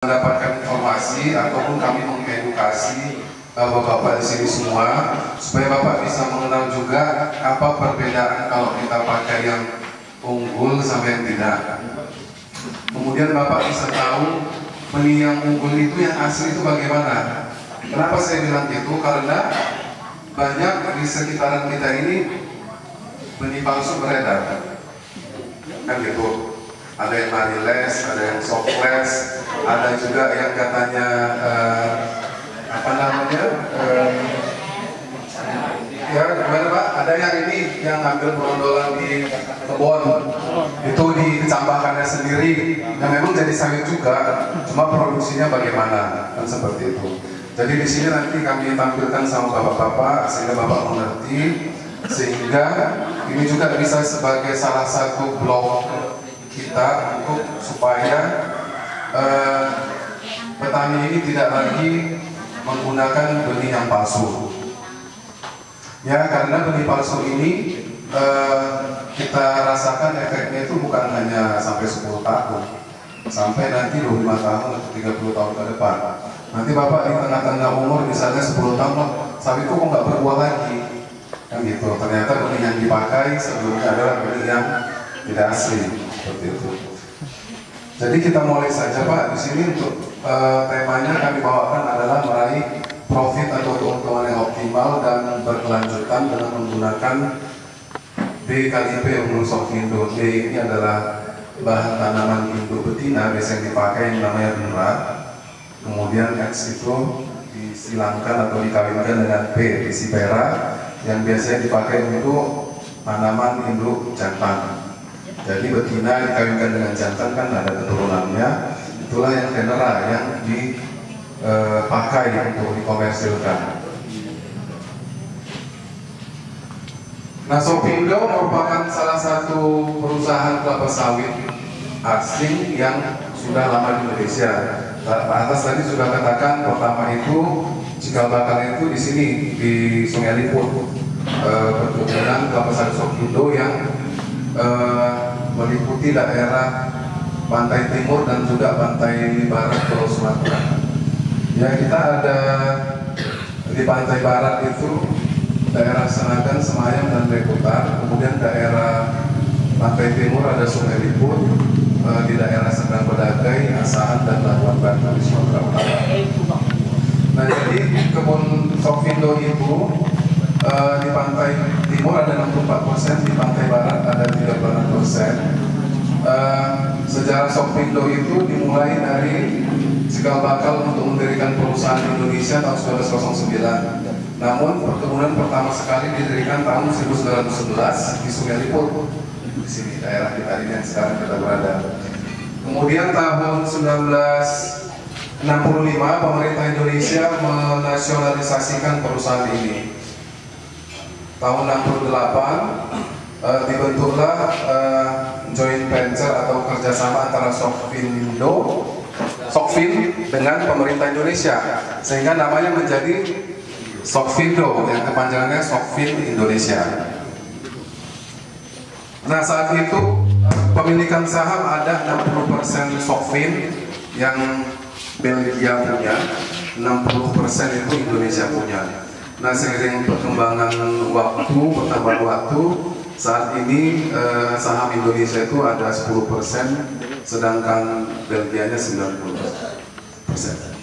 mendapatkan informasi ataupun kami mengedukasi bapak-bapak di sini semua supaya bapak bisa mengenal juga apa perbedaan kalau kita pakai yang unggul sampai yang tidak. Kemudian bapak bisa tahu benih yang unggul itu yang asli itu bagaimana. Kenapa saya bilang gitu? Karena banyak di sekitaran kita ini benih palsu beredar, kan gitu. Ada yang mariles, ada yang softles, ada juga yang katanya ya gimana Pak? Ada yang ini yang ambil perondolan di kebun itu dicambahkannya sendiri, yang memang jadi sawit juga, cuma produksinya bagaimana, kan seperti itu. Jadi di sini nanti kami tampilkan sama bapak-bapak sehingga bapak mengerti, sehingga ini juga bisa sebagai salah satu blog kita untuk supaya petani ini tidak lagi menggunakan benih yang palsu. Ya, karena benih palsu ini kita rasakan efeknya itu bukan hanya sampai 10 tahun, sampai nanti 25 tahun atau 30 tahun ke depan. Nanti bapak di tengah-tengah umur misalnya 10 tahun, sawit itu kok nggak berbuah lagi, kan gitu. Ternyata benih yang dipakai sebelumnya adalah benih yang tidak asli. Seperti itu. Jadi kita mulai saja Pak. Di sini untuk temanya kami bawakan adalah meraih profit atau keuntungan yang optimal dan berkelanjutan dengan menggunakan D-P Unggul Softindo. D ini adalah bahan tanaman induk betina biasa yang dipakai yang namanya Dura. Kemudian X itu disilangkan atau dikawinkan dengan P, Pisipera, yang biasanya dipakai untuk tanaman induk jantan. Jadi betina dikawinkan dengan jantan kan ada keturunannya, itulah yang genera yang dipakai untuk dikomersilkan. Nah, Softindo merupakan salah satu perusahaan kelapa sawit asing yang sudah lama di Indonesia. Pak atas tadi sudah katakan pertama itu cikal bakal itu di sini di Sungai Liput, perkebunan kelapa sawit Softindo yang meliputi daerah pantai timur dan juga pantai barat Pulau Sumatera. Ya, kita ada di pantai barat itu daerah Senagan, Semayang dan Lekutar. Kemudian daerah pantai timur ada Sungai Liput, di daerah Sendang Bedagai, Asahan dan Labuan Batu di Sumatera Utara. Nah, jadi kebun Softindo itu di pantai timur ada 64%, di pantai barat ada 36%. Sejarah Softindo itu dimulai dari cikal bakal untuk mendirikan perusahaan di Indonesia tahun 1909. Namun perkebunan pertama sekali didirikan tahun 1911 di Sungai Liput, di sini daerah kita ini yang sekarang kita berada. Kemudian tahun 1965 pemerintah Indonesia menasionalisasikan perusahaan ini. Tahun 68 dibentuklah joint venture atau kerjasama antara Sofin dengan pemerintah Indonesia, sehingga namanya menjadi Softindo yang kepanjangannya Sofin Indonesia. Nah, saat itu pemilikan saham ada 60% Sofin yang Belgia punya, 60% itu Indonesia punya. Nah, seiring perkembangan waktu, bertambah waktu, saat ini saham Indonesia itu ada 10%, sedangkan Belgianya 90%.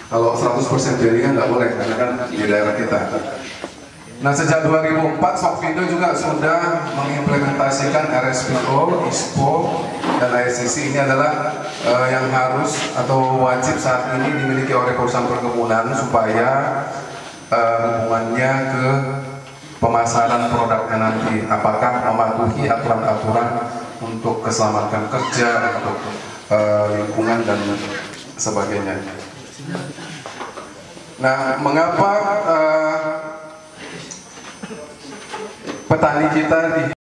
Kalau 100% Belgia nggak boleh, karena kan di daerah kita. Nah, sejak 2004 Softindo juga sudah mengimplementasikan RSPO, ISPO, dan ISCC. Ini adalah yang harus atau wajib saat ini dimiliki oleh perusahaan perkebunan supaya hubungannya ke pemasaran produknya nanti, apakah mematuhi aturan-aturan untuk keselamatan kerja, untuk lingkungan dan sebagainya. Nah, mengapa petani kita di